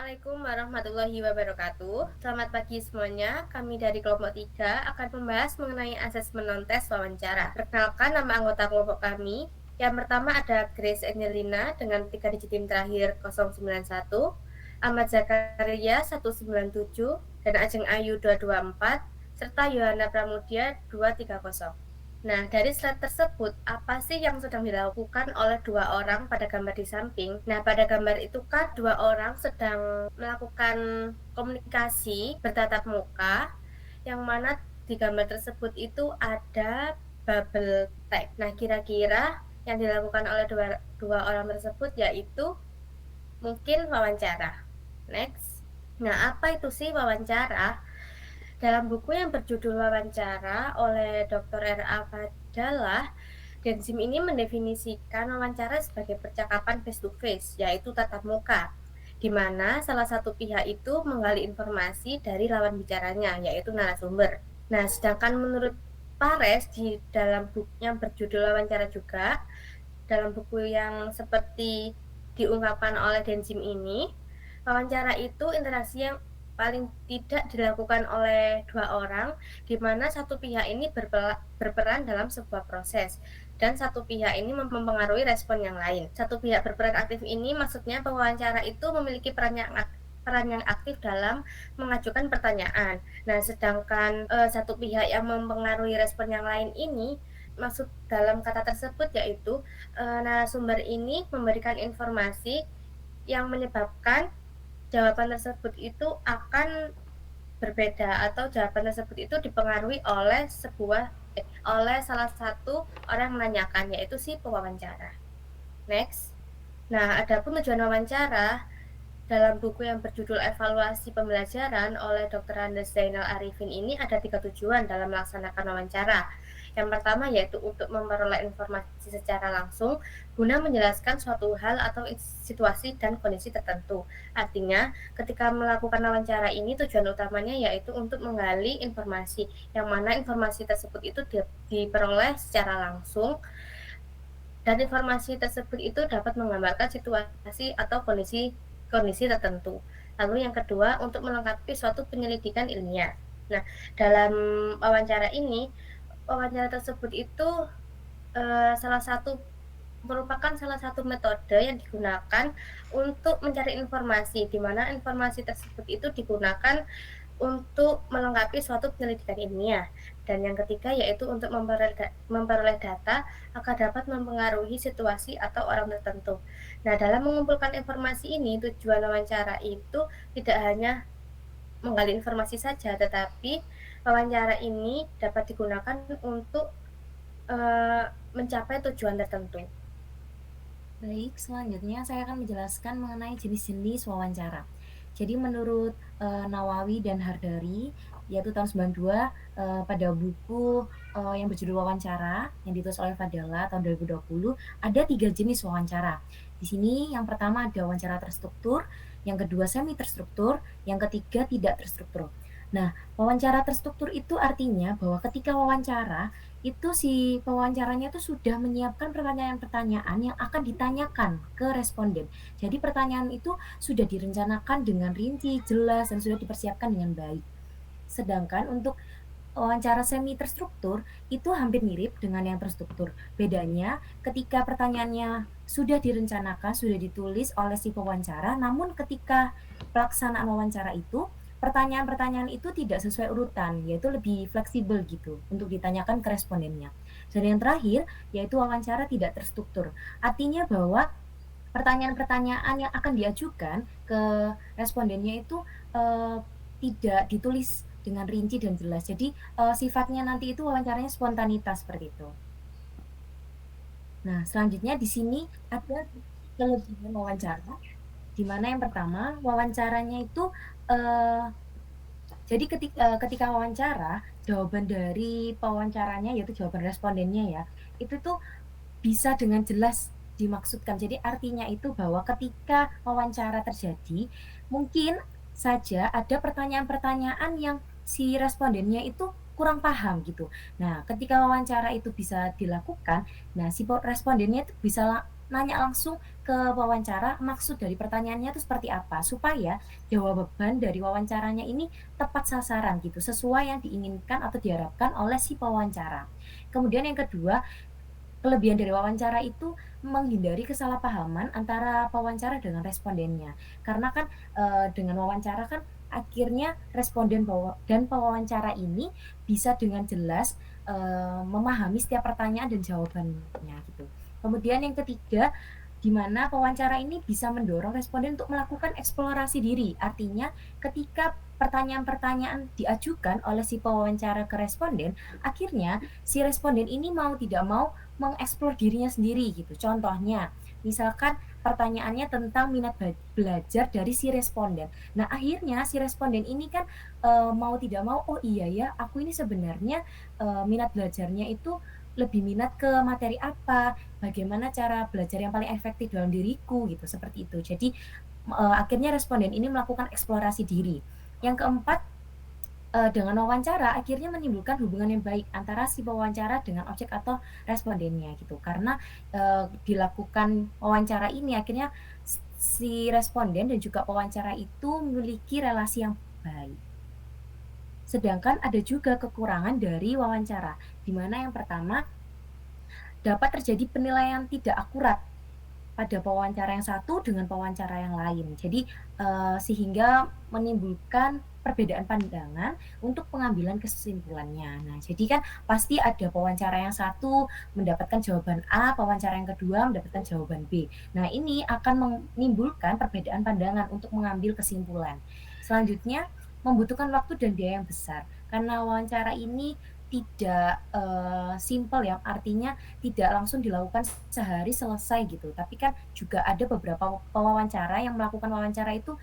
Assalamualaikum warahmatullahi wabarakatuh. Selamat pagi semuanya. Kami dari kelompok 3 akan membahas mengenai asesmen non-tes wawancara. Perkenalkan nama anggota kelompok kami. Yang pertama ada Grace Angelina dengan 3 digit PIN terakhir 091, Ahmad Zakaria 197, dan Ajeng Ayu 224, serta Yohana Pramudia 230. Nah, dari slide tersebut, apa sih yang sedang dilakukan oleh dua orang pada gambar di samping? Nah, pada gambar itu kan dua orang sedang melakukan komunikasi bertatap muka, yang mana di gambar tersebut itu ada bubble tag. Nah, kira-kira yang dilakukan oleh dua orang tersebut yaitu mungkin wawancara. Next. Nah, apa itu sih wawancara? Dalam buku yang berjudul Wawancara oleh Dr. R.A. Fadalah, Denzim ini mendefinisikan wawancara sebagai percakapan face to face, yaitu tatap muka, di mana salah satu pihak itu menggali informasi dari lawan bicaranya, yaitu narasumber. Nah, sedangkan menurut Pares di dalam buku yang berjudul Wawancara juga, dalam buku yang seperti diungkapkan oleh Denzim ini, wawancara itu interaksi yang paling tidak dilakukan oleh dua orang, di mana satu pihak ini berperan dalam sebuah proses, dan satu pihak ini mempengaruhi respon yang lain. Satu pihak berperan aktif ini maksudnya pewawancara itu memiliki peran yang aktif dalam mengajukan pertanyaan. Nah, sedangkan satu pihak yang mempengaruhi respon yang lain ini, maksud dalam kata tersebut yaitu narasumber ini memberikan informasi yang menyebabkan jawaban tersebut itu akan berbeda, atau jawaban tersebut itu dipengaruhi oleh salah satu orang yang menanyakan, yaitu si pewawancara. Next. Nah, adapun tujuan wawancara dalam buku yang berjudul Evaluasi Pembelajaran oleh Dr. Andes Zainal Arifin ini ada 3 tujuan dalam melaksanakan wawancara. Yang pertama yaitu untuk memperoleh informasi secara langsung guna menjelaskan suatu hal atau situasi dan kondisi tertentu. Artinya, ketika melakukan wawancara ini tujuan utamanya yaitu untuk menggali informasi, yang mana informasi tersebut itu diperoleh secara langsung, dan informasi tersebut itu dapat menggambarkan situasi atau kondisi tertentu. Lalu yang kedua, untuk melengkapi suatu penyelidikan ilmiah. Nah, dalam wawancara ini, wawancara tersebut itu merupakan salah satu metode yang digunakan untuk mencari informasi, di mana informasi tersebut itu digunakan untuk melengkapi suatu penyelidikan ilmiah. Dan yang ketiga yaitu untuk memperoleh data agar dapat mempengaruhi situasi atau orang tertentu. Nah, dalam mengumpulkan informasi ini, tujuan wawancara itu tidak hanya menggali informasi saja, tetapi wawancara ini dapat digunakan untuk mencapai tujuan tertentu. Baik, selanjutnya saya akan menjelaskan mengenai jenis-jenis wawancara. Jadi menurut Nawawi dan Hardari, yaitu tahun 92, pada buku yang berjudul Wawancara yang ditulis oleh Fadela tahun 2020, ada 3 jenis wawancara. Di sini yang pertama ada wawancara terstruktur, yang kedua semi terstruktur, yang ketiga tidak terstruktur. Nah, wawancara terstruktur itu artinya bahwa ketika wawancara itu si pewawancaranya itu sudah menyiapkan pertanyaan-pertanyaan yang akan ditanyakan ke responden. Jadi pertanyaan itu sudah direncanakan dengan rinci, jelas, dan sudah dipersiapkan dengan baik. Sedangkan untuk wawancara semi terstruktur itu hampir mirip dengan yang terstruktur. Bedanya ketika pertanyaannya sudah direncanakan, sudah ditulis oleh si pewawancara, namun ketika pelaksanaan wawancara itu pertanyaan-pertanyaan itu tidak sesuai urutan, yaitu lebih fleksibel gitu untuk ditanyakan ke respondennya. Dan yang terakhir yaitu wawancara tidak terstruktur. Artinya bahwa pertanyaan-pertanyaan yang akan diajukan ke respondennya itu tidak ditulis dengan rinci dan jelas. Jadi sifatnya nanti itu wawancaranya spontanitas seperti itu. Nah, selanjutnya di sini ada kelebihan wawancara, di mana yang pertama wawancaranya itu jadi ketika wawancara, jawaban dari pewawancaranya yaitu jawaban respondennya ya, itu tuh bisa dengan jelas dimaksudkan. Jadi artinya itu bahwa ketika wawancara terjadi, mungkin saja ada pertanyaan-pertanyaan yang si respondennya itu kurang paham gitu. Nah, ketika wawancara itu bisa dilakukan, nah si respondennya itu bisa nanya langsung ke wawancara maksud dari pertanyaannya itu seperti apa, supaya jawaban dari wawancaranya ini tepat sasaran gitu, sesuai yang diinginkan atau diharapkan oleh si pewawancara. Kemudian yang kedua, kelebihan dari wawancara itu menghindari kesalahpahaman antara pewawancara dengan respondennya. Karena kan, dengan wawancara kan akhirnya responden dan pewawancara ini bisa dengan jelas, memahami setiap pertanyaan dan jawabannya gitu. Kemudian yang ketiga, di mana pewawancara ini bisa mendorong responden untuk melakukan eksplorasi diri. Artinya ketika pertanyaan-pertanyaan diajukan oleh si pewawancara ke responden, akhirnya si responden ini mau tidak mau mengeksplor dirinya sendiri gitu. Contohnya, misalkan pertanyaannya tentang minat belajar dari si responden. Nah, akhirnya si responden ini kan, mau tidak mau, "Oh iya ya, aku ini sebenarnya, minat belajarnya itu lebih minat ke materi apa, bagaimana cara belajar yang paling efektif dalam diriku," gitu, seperti itu. Jadi, akhirnya responden ini melakukan eksplorasi diri. Yang keempat, dengan wawancara akhirnya menimbulkan hubungan yang baik antara si pewawancara dengan objek atau respondennya gitu. Karena, dilakukan wawancara ini akhirnya si responden dan juga pewawancara itu memiliki relasi yang baik. Sedangkan ada juga kekurangan dari wawancara, di mana yang pertama dapat terjadi penilaian tidak akurat pada pewawancara yang satu dengan pewawancara yang lain. Jadi, sehingga menimbulkan perbedaan pandangan untuk pengambilan kesimpulannya. Nah, jadi kan pasti ada pewawancara yang satu mendapatkan jawaban A, pewawancara yang kedua mendapatkan jawaban B. Nah, ini akan menimbulkan perbedaan pandangan untuk mengambil kesimpulan. Selanjutnya, membutuhkan waktu dan biaya yang besar, karena wawancara ini tidak, simpel ya, artinya tidak langsung dilakukan sehari selesai gitu, tapi kan juga ada beberapa pewawancara yang melakukan wawancara itu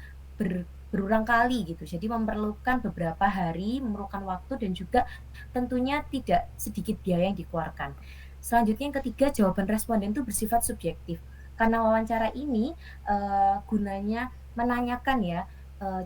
berulang kali gitu. Jadi memerlukan beberapa hari, memerlukan waktu dan juga tentunya tidak sedikit biaya yang dikeluarkan. Selanjutnya yang ketiga, jawaban responden itu bersifat subjektif. Karena wawancara ini, gunanya menanyakan ya,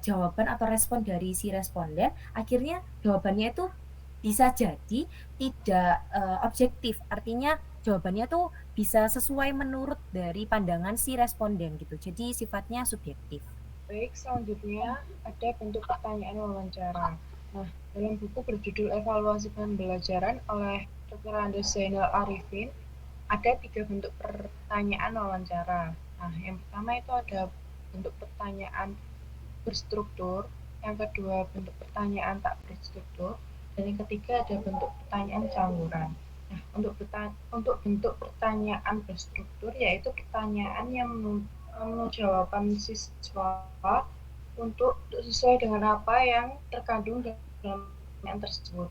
jawaban atau respon dari si responden, akhirnya jawabannya itu bisa jadi tidak, objektif, artinya jawabannya tuh bisa sesuai menurut dari pandangan si responden gitu, jadi sifatnya subjektif. Baik, selanjutnya ada bentuk pertanyaan wawancara. Nah, dalam buku berjudul Evaluasi Pembelajaran oleh Dr. Andes Zainal Arifin, ada 3 bentuk pertanyaan wawancara. Nah, yang pertama itu ada bentuk pertanyaan berstruktur, yang kedua bentuk pertanyaan tak berstruktur, dan yang ketiga ada bentuk pertanyaan campuran. Nah, untuk bentuk pertanyaan berstruktur yaitu pertanyaan yang jawaban siswa untuk sesuai dengan apa yang terkandung dalam pertanyaan tersebut.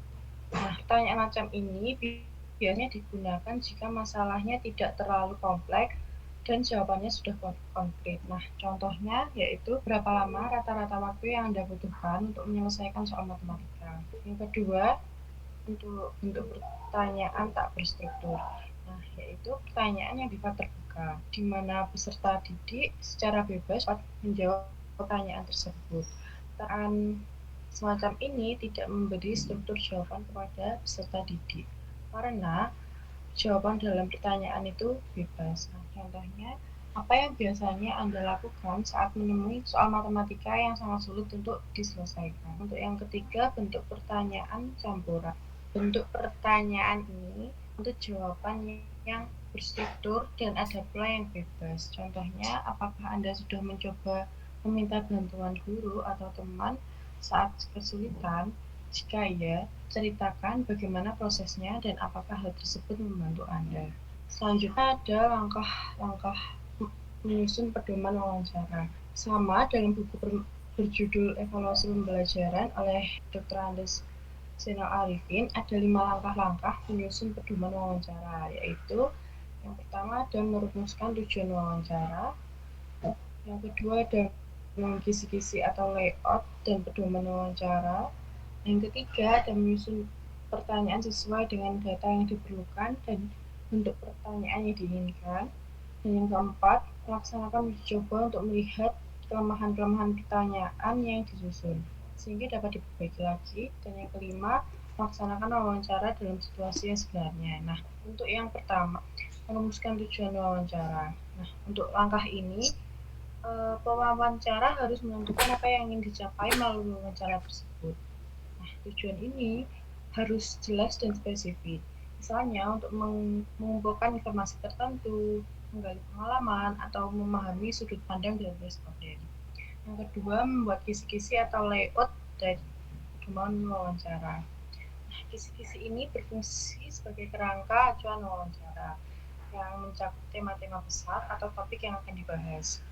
Nah, pertanyaan macam ini biasanya digunakan jika masalahnya tidak terlalu kompleks dan jawabannya sudah konkret. Nah, contohnya yaitu berapa lama rata-rata waktu yang Anda butuhkan untuk menyelesaikan soal matematika. Yang kedua, untuk bentuk pertanyaan tak berstruktur. Nah, yaitu pertanyaan yang bersifat terbuka, di mana peserta didik secara bebas dapat menjawab pertanyaan tersebut. Pertanyaan semacam ini tidak memberi struktur jawaban kepada peserta didik, karena jawaban dalam pertanyaan itu bebas. Nah, contohnya, apa yang biasanya Anda lakukan saat menemui soal matematika yang sangat sulit untuk diselesaikan? Untuk yang ketiga, bentuk pertanyaan campuran. Bentuk pertanyaan ini untuk jawaban yang berstruktur dan ada pula yang bebas. Contohnya, apakah Anda sudah mencoba meminta bantuan guru atau teman saat kesulitan? Jika iya, ceritakan bagaimana prosesnya dan apakah hal tersebut membantu Anda. Selanjutnya ada langkah-langkah menyusun pedoman wawancara. Sama dalam buku berjudul Evaluasi Pembelajaran oleh Dr. Andes Zainal Arifin, ada 5 langkah-langkah menyusun pedoman wawancara, yaitu yang pertama ada merumuskan tujuan wawancara, yang kedua ada mengisi-kisi atau layout dan pedoman wawancara, yang ketiga ada menyusun pertanyaan sesuai dengan data yang diperlukan dan bentuk pertanyaan yang diinginkan, dan yang keempat melaksanakan uji coba untuk melihat kelemahan-kelemahan pertanyaan yang disusun sehingga dapat diperbaiki lagi, dan yang kelima melaksanakan wawancara dalam situasi yang sebenarnya. Nah, untuk yang pertama, merumuskan tujuan wawancara. Nah, untuk langkah ini, pewawancara harus menentukan apa yang ingin dicapai melalui wawancara tersebut. Nah, tujuan ini harus jelas dan spesifik. Misalnya untuk mengumpulkan informasi tertentu, menggali pengalaman, atau memahami sudut pandang dari responden. Yang kedua, membuat kisi-kisi atau layout dari pedoman wawancara. Nah, kisi-kisi ini berfungsi sebagai kerangka acuan wawancara yang mencakup tema-tema besar atau topik yang akan dibahas.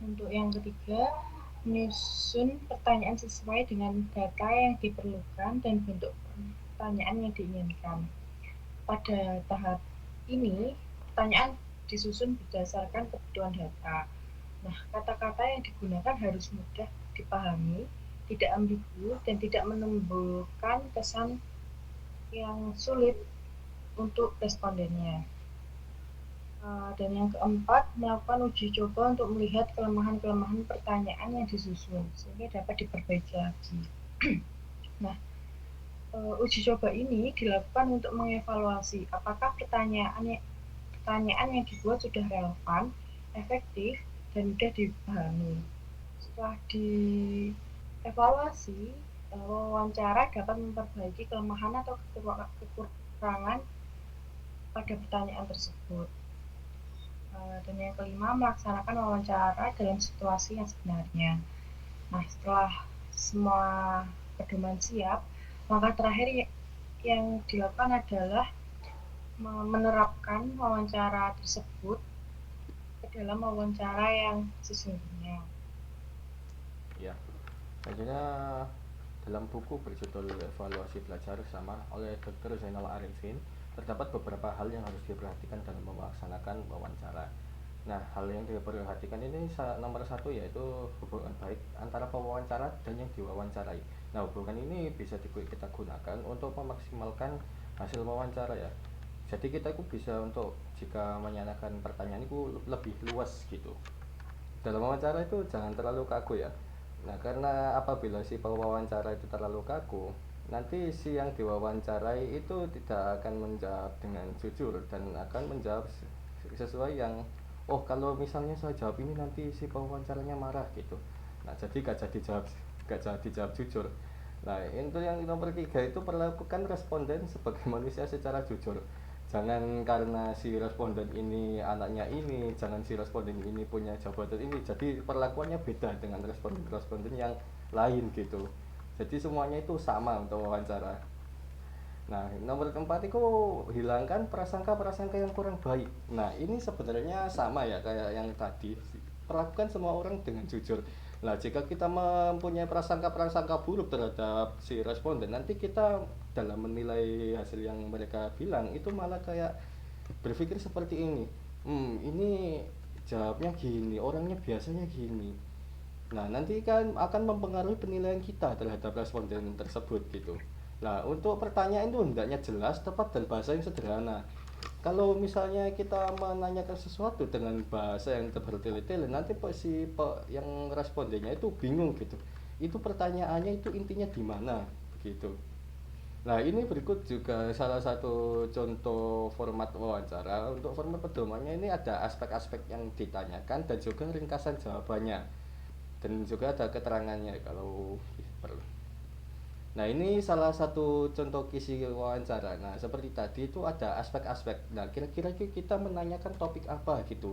Untuk yang ketiga, menyusun pertanyaan sesuai dengan data yang diperlukan dan bentuk pertanyaan yang diinginkan. Pada tahap ini, pertanyaan disusun berdasarkan kebutuhan data. Nah, kata-kata yang digunakan harus mudah dipahami, tidak ambigu, dan tidak menimbulkan kesan yang sulit untuk respondennya. Dan yang keempat, melakukan uji coba untuk melihat kelemahan-kelemahan pertanyaan yang disusun, sehingga dapat diperbaiki lagi. Nah, uji coba ini dilakukan untuk mengevaluasi apakah pertanyaan yang dibuat sudah relevan, efektif, dan mudah dipahami. Setelah dievaluasi, wawancara dapat memperbaiki kelemahan atau kekurangan pada pertanyaan tersebut. Dan yang kelima, melaksanakan wawancara dalam situasi yang sebenarnya. Nah, setelah semua pedoman siap, langkah terakhir yang dilakukan adalah menerapkan wawancara tersebut ke dalam wawancara yang sesungguhnya. Ya, selanjutnya dalam buku berjudul Evaluasi Belajar Sama oleh Dr. Zainal Arifin, terdapat beberapa hal yang harus diperhatikan dalam melaksanakan wawancara. Nah, hal yang diperhatikan ini nomor satu yaitu hubungan baik antara pewawancara dan yang diwawancarai. Nah, hubungan ini bisa kita gunakan untuk memaksimalkan hasil wawancara ya. Jadi kita itu bisa untuk jika menyanyikan pertanyaan itu lebih luas gitu. Dalam wawancara itu jangan terlalu kaku ya. Nah, karena apabila si pewawancara itu terlalu kaku, nanti si yang diwawancarai itu tidak akan menjawab dengan jujur dan akan menjawab sesuai yang kalau misalnya saya jawab ini nanti si pewawancaranya marah gitu. Nah, jadi gak jadi jawab jujur. Nah, itu yang nomor 3 itu perlakukan responden sebagai manusia secara jujur. Jangan karena si responden ini anaknya ini, jangan si responden ini punya jabatan ini, jadi perlakuannya beda dengan responden yang lain gitu. Jadi semuanya itu sama untuk wawancara. Nah, nomor 4 itu hilangkan prasangka-prasangka yang kurang baik. Nah, ini sebenarnya sama ya kayak yang tadi. Perlakukan semua orang dengan jujur. Nah, jika kita mempunyai prasangka-prasangka buruk terhadap si responden, nanti kita dalam menilai hasil yang mereka bilang itu malah kayak berpikir seperti ini. Ini jawabnya gini, orangnya biasanya gini. Nah, nanti kan akan mempengaruhi penilaian kita terhadap responden tersebut gitu. Nah, untuk pertanyaan itu hendaknya jelas, tepat, dan bahasa yang sederhana. Kalau misalnya kita menanyakan sesuatu dengan bahasa yang bertele-tele, nanti yang respondennya itu bingung gitu. Itu pertanyaannya itu intinya di mana begitu. Nah, ini berikut juga salah satu contoh format wawancara. Untuk format pedomannya ini ada aspek-aspek yang ditanyakan dan juga ringkasan jawabannya. Dan juga ada keterangannya kalau perlu. Nah, ini salah satu contoh kisi wawancara. Nah, seperti tadi itu ada aspek-aspek. Nah, kira-kira kita menanyakan topik apa gitu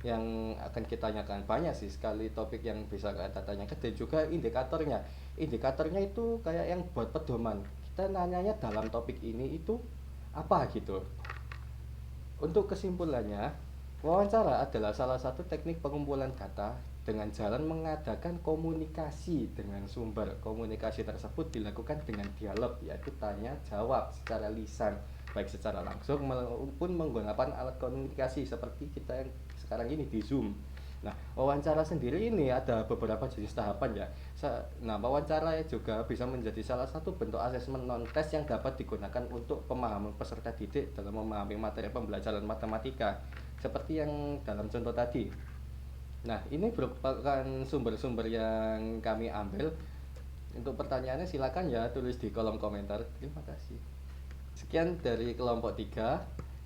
yang akan kita tanyakan. Banyak sih sekali topik yang bisa kita tanyakan dan juga indikatornya. Indikatornya itu kayak yang buat pedoman. Kita nanyanya dalam topik ini itu apa gitu. Untuk kesimpulannya, wawancara adalah salah satu teknik pengumpulan data dengan jalan mengadakan komunikasi dengan sumber. Komunikasi tersebut dilakukan dengan dialog, yaitu tanya jawab secara lisan, baik secara langsung maupun menggunakan alat komunikasi seperti kita yang sekarang ini di Zoom. Nah, wawancara sendiri ini ada beberapa jenis tahapan ya. Nah, wawancara juga bisa menjadi salah satu bentuk asesmen non-tes yang dapat digunakan untuk pemahaman peserta didik dalam memahami materi pembelajaran matematika, seperti yang dalam contoh tadi. Nah, ini merupakan sumber-sumber yang kami ambil. Untuk pertanyaannya silakan ya tulis di kolom komentar. Terima kasih. Sekian dari kelompok 3.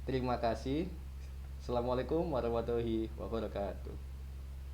Terima kasih. Assalamualaikum warahmatullahi wabarakatuh.